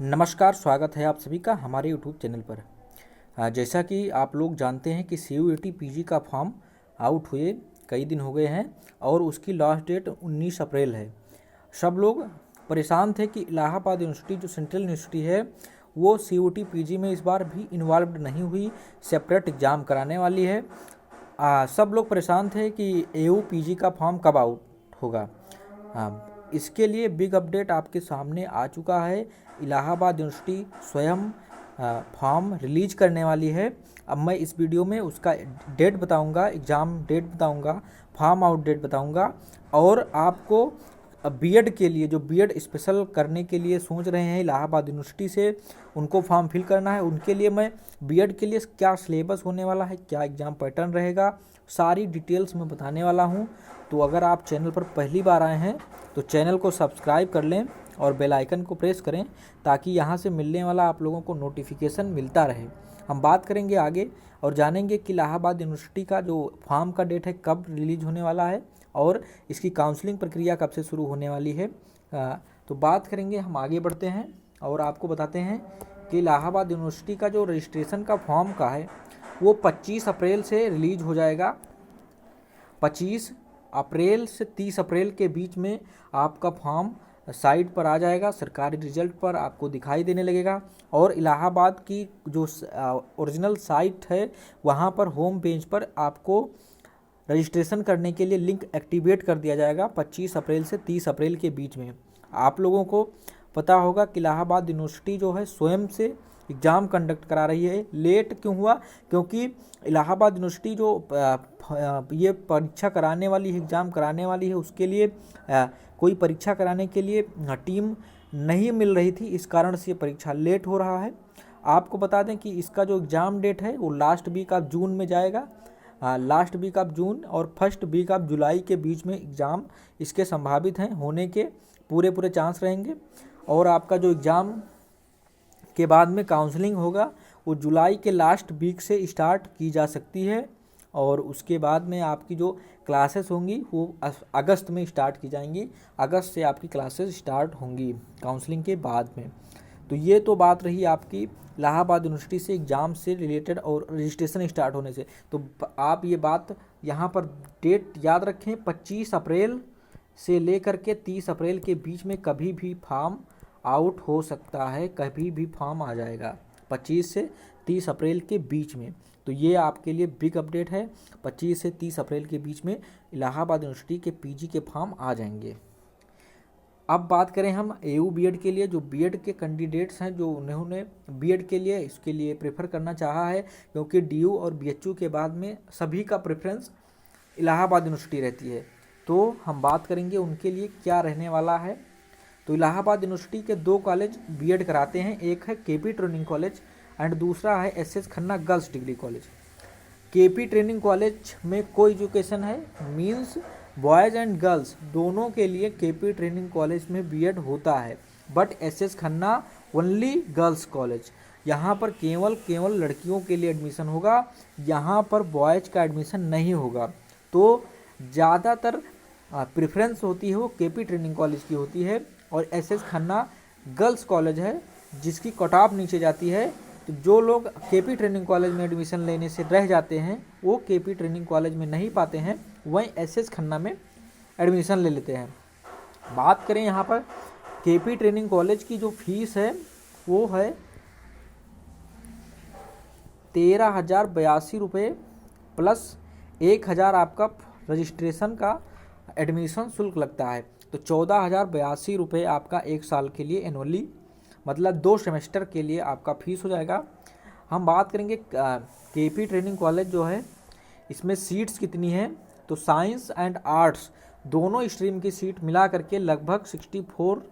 नमस्कार, स्वागत है आप सभी का हमारे यूट्यूब चैनल पर। जैसा कि आप लोग जानते हैं कि CUET पीजी का फॉर्म आउट हुए कई दिन हो गए हैं और उसकी लास्ट डेट 19 अप्रैल है। सब लोग परेशान थे कि इलाहाबाद यूनिवर्सिटी जो सेंट्रल यूनिवर्सिटी है वो CUET पीजी में इस बार भी इन्वॉल्व नहीं हुई, सेपरेट एग्ज़ाम कराने वाली है। सब लोग परेशान थे कि AU पीजी का फॉर्म कब आउट होगा। इसके लिए बिग अपडेट आपके सामने आ चुका है। इलाहाबाद यूनिवर्सिटी स्वयं फॉर्म रिलीज करने वाली है। अब मैं इस वीडियो में उसका डेट बताऊंगा, एग्ज़ाम डेट बताऊंगा, फॉर्म आउट डेट बताऊंगा और आपको बीएड के लिए जो बीएड स्पेशल करने के लिए सोच रहे हैं इलाहाबाद यूनिवर्सिटी से, उनको फॉर्म फिल करना है, उनके लिए मैं बीएड के लिए क्या सिलेबस होने वाला है, क्या एग्ज़ाम पैटर्न रहेगा, सारी डिटेल्स मैं बताने वाला हूं। तो अगर आप चैनल पर पहली बार आए हैं तो चैनल को सब्सक्राइब कर लें और बेल आइकन को प्रेस करें ताकि यहां से मिलने वाला आप लोगों को नोटिफिकेशन मिलता रहे। हम बात करेंगे आगे और जानेंगे कि इलाहाबाद यूनिवर्सिटी का जो फॉर्म का डेट है कब रिलीज होने वाला है और इसकी काउंसलिंग प्रक्रिया कब से शुरू होने वाली है। तो बात करेंगे, हम आगे बढ़ते हैं और आपको बताते हैं कि इलाहाबाद यूनिवर्सिटी का जो रजिस्ट्रेशन का फॉर्म का है वो 25 अप्रैल से रिलीज हो जाएगा। 25 अप्रैल से 30 अप्रैल के बीच में आपका फॉर्म साइट पर आ जाएगा, सरकारी रिजल्ट पर आपको दिखाई देने लगेगा और इलाहाबाद की जो ओरिजिनल साइट है वहाँ पर होम पेज पर आपको रजिस्ट्रेशन करने के लिए लिंक एक्टिवेट कर दिया जाएगा 25 अप्रैल से 30 अप्रैल के बीच में। आप लोगों को पता होगा कि इलाहाबाद यूनिवर्सिटी जो है स्वयं से एग्ज़ाम कंडक्ट करा रही है। लेट क्यों हुआ? क्योंकि इलाहाबाद यूनिवर्सिटी जो ये परीक्षा कराने वाली है, एग्ज़ाम कराने वाली है, उसके लिए कोई परीक्षा कराने के लिए टीम नहीं मिल रही थी, इस कारण से ये परीक्षा लेट हो रहा है। आपको बता दें कि इसका जो एग्ज़ाम डेट है वो लास्ट वीक ऑफ जून में जाएगा। लास्ट वीक ऑफ जून और फर्स्ट वीक ऑफ जुलाई के बीच में एग्ज़ाम इसके संभावित हैं, होने के पूरे चांस रहेंगे। और आपका जो एग्ज़ाम के बाद में काउंसलिंग होगा वो जुलाई के लास्ट वीक से स्टार्ट की जा सकती है और उसके बाद में आपकी जो क्लासेस होंगी वो अगस्त में स्टार्ट की जाएंगी। अगस्त से आपकी क्लासेस स्टार्ट होंगी काउंसलिंग के बाद में। तो ये तो बात रही आपकी इलाहाबाद यूनिवर्सिटी से एग्ज़ाम से रिलेटेड और रजिस्ट्रेशन स्टार्ट होने से। तो आप ये बात यहाँ पर डेट याद रखें, 25 अप्रैल से लेकर के 30 अप्रैल के बीच में कभी भी फॉर्म आउट हो सकता है, कभी भी फॉर्म आ जाएगा 25 से 30 अप्रैल के बीच में। तो ये आपके लिए बिग अपडेट है, 25 से 30 अप्रैल के बीच में इलाहाबाद यूनिवर्सिटी के पीजी के फॉर्म आ जाएंगे। अब बात करें हम AU बीएड के लिए, जो बीएड के कैंडिडेट्स हैं जो उन्होंने बीएड के लिए इसके लिए प्रेफर करना चाहा है, क्योंकि DU और BHU के बाद में सभी का प्रेफरेंस इलाहाबाद यूनिवर्सिटी रहती है। तो हम बात करेंगे उनके लिए क्या रहने वाला है। तो इलाहाबाद यूनिवर्सिटी के 2 कॉलेज बीएड कराते हैं, एक है KP ट्रेनिंग कॉलेज एंड दूसरा है SS Khanna girls degree college. KP training college में को एजुकेशन है, मीन्स बॉयज़ एंड गर्ल्स दोनों के लिए KP ट्रेनिंग कॉलेज में बीएड होता है। But SS Khanna only girls college, यहाँ पर केवल लड़कियों के लिए एडमिशन होगा, यहाँ पर बॉयज़ का एडमिशन नहीं होगा। तो ज़्यादातर प्रेफरेंस होती है वो KP ट्रेनिंग कॉलेज की होती है और SS खन्ना गर्ल्स कॉलेज है जिसकी कट ऑफ नीचे जाती है। तो जो लोग KP ट्रेनिंग कॉलेज में एडमिशन लेने से रह जाते हैं वो KP ट्रेनिंग कॉलेज में नहीं पाते हैं, वहीं SS खन्ना में एडमिशन ले लेते हैं। बात करें यहाँ पर KP ट्रेनिंग कॉलेज की जो फीस है वो है 13,082 रुपये प्लस 1,000 आपका रजिस्ट्रेशन का एडमिशन शुल्क लगता है। तो 14,082 रुपये आपका 1 साल के लिए एनुअली, मतलब 2 सेमेस्टर के लिए आपका फीस हो जाएगा। हम बात करेंगे KP ट्रेनिंग कॉलेज जो है इसमें सीट्स कितनी हैं, तो साइंस एंड आर्ट्स दोनों स्ट्रीम की सीट मिला करके लगभग 64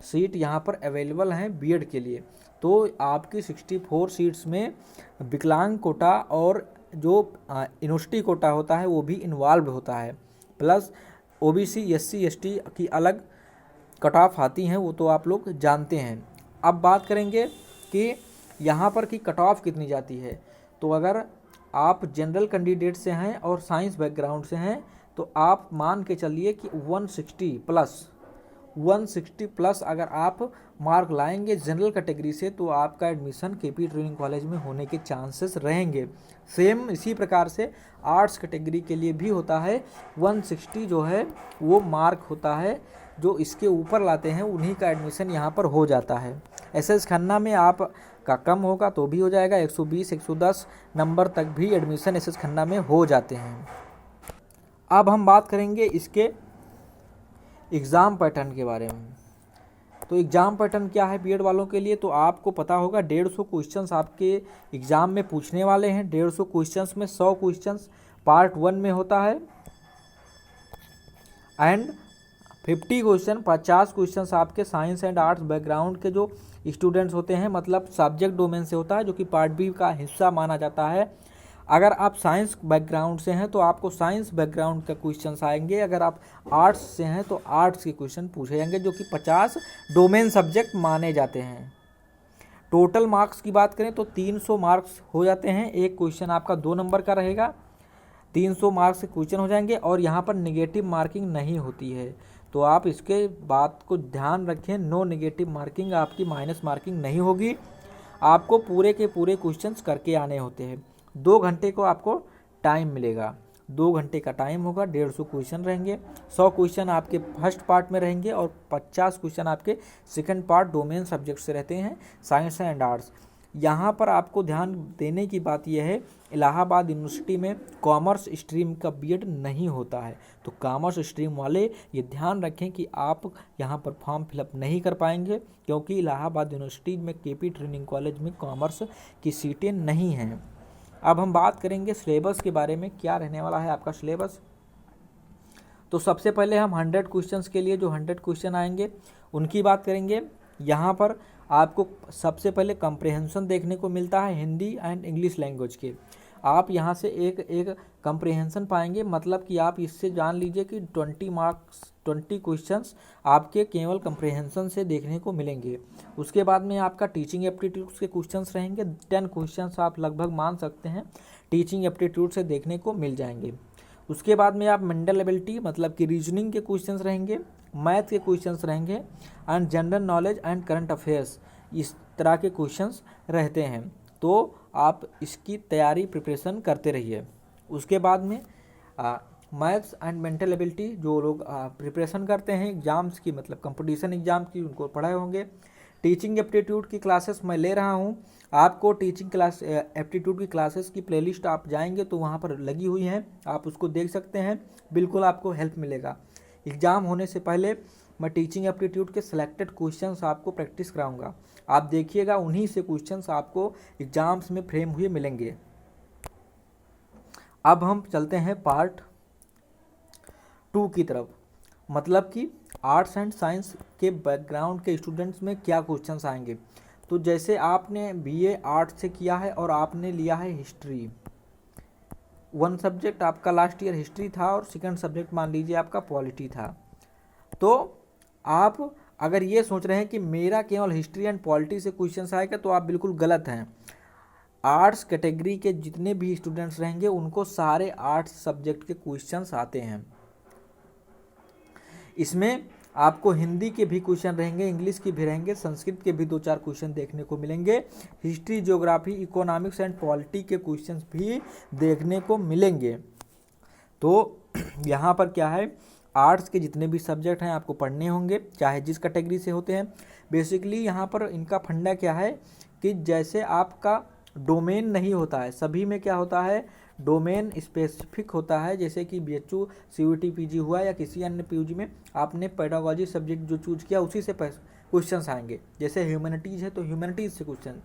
सीट यहाँ पर अवेलेबल हैं बीएड के लिए। तो आपकी 64 सीट्स में विकलांग कोटा और जो यूनिवर्सिटी कोटा होता है वो भी इन्वॉल्व होता है, प्लस OBC SC ST की अलग कट ऑफ आती हैं, वो तो आप लोग जानते हैं। अब बात करेंगे कि यहाँ पर की कट ऑफ कितनी जाती है। तो अगर आप जनरल कैंडिडेट से हैं और साइंस बैकग्राउंड से हैं तो आप मान के चलिए कि 160 प्लस 160 प्लस अगर आप मार्क लाएंगे जनरल कैटेगरी से तो आपका एडमिशन केपी ट्रेनिंग कॉलेज में होने के चांसेस रहेंगे। सेम इसी प्रकार से आर्ट्स कैटेगरी के लिए भी होता है। 160 जो है वो मार्क होता है, जो इसके ऊपर लाते हैं उन्हीं का एडमिशन यहाँ पर हो जाता है। एसएस खन्ना में आप का कम होगा तो भी हो जाएगा, 120 110 नंबर तक भी एडमिशन एसएस खन्ना में हो जाते हैं। अब हम बात करेंगे इसके एग्ज़ाम पैटर्न के बारे में। तो एग्ज़ाम पैटर्न क्या है बीएड वालों के लिए, तो आपको पता होगा 150 क्वेश्चंस आपके एग्ज़ाम में पूछने वाले हैं। 150 क्वेश्चंस में 100 क्वेश्चंस पार्ट 1 में होता है एंड 50 क्वेश्चंस आपके साइंस एंड आर्ट्स बैकग्राउंड के जो स्टूडेंट्स होते हैं, मतलब सब्जेक्ट डोमेन से होता है, जो कि पार्ट बी का हिस्सा माना जाता है। अगर आप साइंस बैकग्राउंड से हैं तो आपको साइंस बैकग्राउंड का क्वेश्चंस आएंगे, अगर आप आर्ट्स से हैं तो आर्ट्स के क्वेश्चन पूछे जाएंगे, जो कि 50 डोमेन सब्जेक्ट माने जाते हैं। टोटल मार्क्स की बात करें तो 300 मार्क्स हो जाते हैं। एक क्वेश्चन आपका 2 नंबर का रहेगा, 300 मार्क्स के क्वेश्चन हो जाएंगे और यहाँ पर नेगेटिव मार्किंग नहीं होती है। तो आप इसके बात को ध्यान रखें, नो नेगेटिव मार्किंग, आपकी माइनस मार्किंग नहीं होगी। आपको पूरे के पूरे क्वेश्चंस करके आने होते हैं। 2 घंटे को आपको टाइम मिलेगा, 2 घंटे का टाइम होगा। 150 क्वेश्चन रहेंगे, 100 क्वेश्चन आपके फर्स्ट पार्ट में रहेंगे और 50 क्वेश्चन आपके सेकंड पार्ट डोमेन सब्जेक्ट से रहते हैं, साइंस एंड आर्ट्स। यहाँ पर आपको ध्यान देने की बात यह है, इलाहाबाद यूनिवर्सिटी में कॉमर्स स्ट्रीम का बीएड नहीं होता है। तो कॉमर्स स्ट्रीम वाले ये ध्यान रखें कि आप यहाँ पर फॉर्म फिलअप नहीं कर पाएंगे, क्योंकि इलाहाबाद यूनिवर्सिटी में केपी ट्रेनिंग कॉलेज में कॉमर्स की सीटें नहीं हैं। अब हम बात करेंगे सिलेबस के बारे में, क्या रहने वाला है आपका सिलेबस। तो सबसे पहले हम 100 क्वेश्चंस के लिए जो 100 क्वेश्चन आएंगे उनकी बात करेंगे। यहाँ पर आपको सबसे पहले कम्प्रिहेंशन देखने को मिलता है हिंदी एंड इंग्लिश लैंग्वेज के। आप यहाँ से एक एक कम्प्रिहेंशन पाएंगे, मतलब कि आप इससे जान लीजिए कि 20 क्वेश्चंस आपके केवल कम्प्रिहेंशन से देखने को मिलेंगे। उसके बाद में आपका टीचिंग एप्टीट्यूड्स के क्वेश्चंस रहेंगे, 10 क्वेश्चंस आप लगभग मान सकते हैं टीचिंग एप्टीट्यूड से देखने को मिल जाएंगे। उसके बाद में आप मेंटल एबिलिटी मतलब कि रीजनिंग के क्वेश्चंस रहेंगे, मैथ के क्वेश्चंस रहेंगे and general knowledge and current affairs, इस तरह के क्वेश्चंस रहते हैं। तो आप इसकी तैयारी प्रिपरेशन करते रहिए। उसके बाद में मैथ्स एंड मेंटल एबिलिटी जो लोग प्रिपरेशन करते हैं एग्ज़ाम्स की, मतलब कंपटीशन एग्ज़ाम की, उनको पढ़ाए होंगे। टीचिंग एप्टीट्यूड की क्लासेस मैं ले रहा हूँ, आपको टीचिंग क्लास एप्टीट्यूड की क्लासेस की प्लेलिस्ट आप जाएंगे तो वहाँ पर लगी हुई है, आप उसको देख सकते हैं, बिल्कुल आपको हेल्प मिलेगा। एग्ज़ाम होने से पहले मैं टीचिंग एप्टीट्यूड के सिलेक्टेड क्वेश्चंस आपको प्रैक्टिस कराऊंगा, आप देखिएगा उन्हीं से क्वेश्चंस आपको एग्ज़ाम्स में फ्रेम हुए मिलेंगे। अब हम चलते हैं पार्ट 2 की तरफ, मतलब कि आर्ट्स एंड साइंस के बैकग्राउंड के स्टूडेंट्स में क्या क्वेश्चंस आएंगे। तो जैसे आपने बीए आर्ट्स से किया है और आपने लिया है हिस्ट्री, 1 सब्जेक्ट आपका लास्ट ईयर हिस्ट्री था और सेकंड सब्जेक्ट मान लीजिए आपका पॉलिटी था, तो आप अगर ये सोच रहे हैं कि मेरा केवल हिस्ट्री एंड पॉलिटी से क्वेश्चंस आएगा तो आप बिल्कुल गलत हैं। आर्ट्स कैटेगरी के जितने भी स्टूडेंट्स रहेंगे उनको सारे आर्ट्स सब्जेक्ट के क्वेश्चंस आते हैं। इसमें आपको हिंदी के भी क्वेश्चन रहेंगे, इंग्लिश के भी रहेंगे, संस्कृत के भी 2-4 क्वेश्चन देखने को मिलेंगे, history, geography, economics and polity के क्वेश्चंस भी देखने को मिलेंगे। तो यहाँ पर क्या है, आर्ट्स के जितने भी सब्जेक्ट हैं आपको पढ़ने होंगे, चाहे जिस कैटेगरी से होते हैं। बेसिकली यहाँ पर इनका फंडा क्या है कि जैसे आपका डोमेन नहीं होता है, सभी में क्या होता है डोमेन स्पेसिफिक होता है। जैसे कि बीएचयू सीयूईटी पीजी हुआ या किसी अन्य पीजी में आपने पेडागोजी सब्जेक्ट जो चूज किया उसी से क्वेश्चंस आएंगे। जैसे ह्यूमैनिटीज़ है तो ह्यूमैनिटीज़ से क्वेश्चन।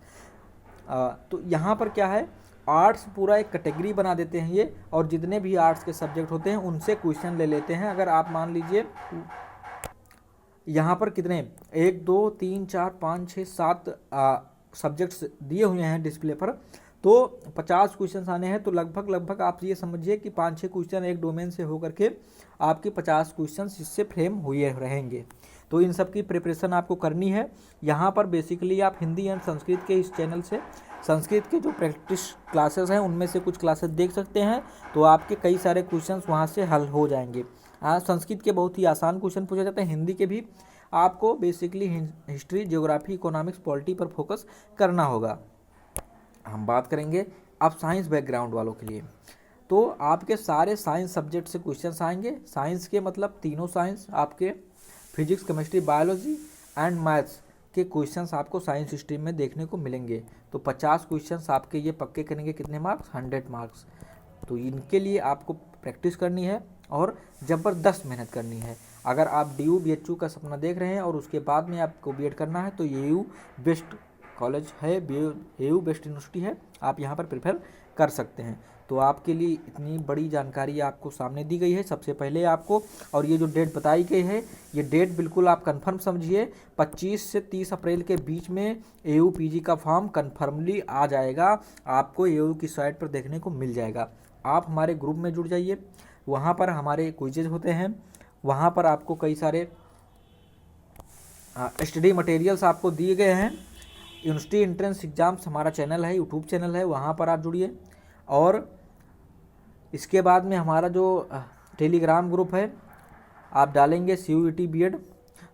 तो यहाँ पर क्या है, आर्ट्स पूरा एक कैटेगरी बना देते हैं ये, और जितने भी आर्ट्स के सब्जेक्ट होते हैं उनसे क्वेश्चन ले लेते हैं। अगर आप मान लीजिए यहाँ पर कितने 1 2 3 4 5 6 7 सब्जेक्ट्स दिए हुए हैं डिस्प्ले पर, तो 50 क्वेश्चन आने हैं, तो लगभग आप ये समझिए कि 5-6 क्वेश्चन एक डोमेन से होकर के आपके 50 क्वेश्चन इससे फ्रेम हुए रहेंगे। तो इन सब की प्रिपरेशन आपको करनी है। यहाँ पर बेसिकली आप हिंदी एंड संस्कृत के इस चैनल से संस्कृत के जो प्रैक्टिस क्लासेस हैं उनमें से कुछ क्लासेस देख सकते हैं, तो आपके कई सारे क्वेश्चंस वहाँ से हल हो जाएंगे। संस्कृत के बहुत ही आसान क्वेश्चन पूछे जाते हैं, हिंदी के भी आपको basically history, geography, economics, polity पर फोकस करना होगा। हम बात करेंगे अब साइंस बैकग्राउंड वालों के लिए, तो आपके सारे साइंस सब्जेक्ट से क्वेश्चंस आएंगे। साइंस के मतलब तीनों साइंस, आपके physics, chemistry, biology and maths के क्वेश्चंस आपको साइंस स्ट्रीम में देखने को मिलेंगे। तो 50 क्वेश्चंस आपके ये पक्के करेंगे, कितने मार्क्स? 100 मार्क्स। तो इनके लिए आपको प्रैक्टिस करनी है और ज़बरदस्त मेहनत करनी है। अगर आप DU BHU का सपना देख रहे हैं और उसके बाद में आपको BEd करना है तो AU बेस्ट कॉलेज है, AU बेस्ट यूनिवर्सिटी है, आप यहाँ पर प्रेफर कर सकते हैं। तो आपके लिए इतनी बड़ी जानकारी आपको सामने दी गई है सबसे पहले आपको, और ये जो डेट बताई गई है ये डेट बिल्कुल आप कंफर्म समझिए। 25 से 30 अप्रैल के बीच में AU PG का फॉर्म कंफर्मली आ जाएगा, आपको AU की साइट पर देखने को मिल जाएगा। आप हमारे ग्रुप में जुड़ जाइए, वहाँ पर हमारे क्विजेज होते हैं, वहाँ पर आपको कई सारे स्टडी मटेरियल्स आपको दिए गए हैं। यूनिवर्सिटी एंट्रेंस एग्जाम्स हमारा चैनल है, यूट्यूब चैनल है, वहाँ पर आप जुड़िए। और इसके बाद में हमारा जो टेलीग्राम ग्रुप है, आप डालेंगे CUET BEd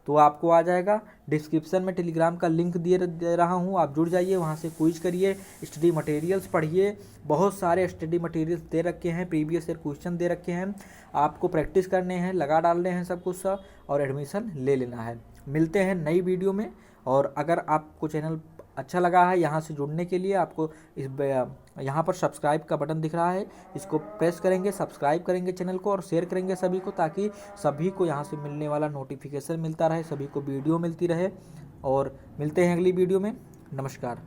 तो आपको आ जाएगा। डिस्क्रिप्शन में टेलीग्राम का लिंक दे रहा हूँ, आप जुड़ जाइए, वहाँ से क्विज करिए, स्टडी मटेरियल्स पढ़िए। बहुत सारे स्टडी मटेरियल्स दे रखे हैं, प्रीवियस ईयर क्वेश्चन दे रखे हैं, आपको प्रैक्टिस करने हैं, लगा डालने हैं सब कुछ और एडमिशन ले लेना है। मिलते हैं नई वीडियो में। और अगर आपको चैनल अच्छा लगा है, यहाँ से जुड़ने के लिए आपको यहाँ पर सब्सक्राइब का बटन दिख रहा है, इसको प्रेस करेंगे, सब्सक्राइब करेंगे चैनल को और शेयर करेंगे सभी को, ताकि सभी को यहाँ से मिलने वाला नोटिफिकेशन मिलता रहे, सभी को वीडियो मिलती रहे। और मिलते हैं अगली वीडियो में। नमस्कार।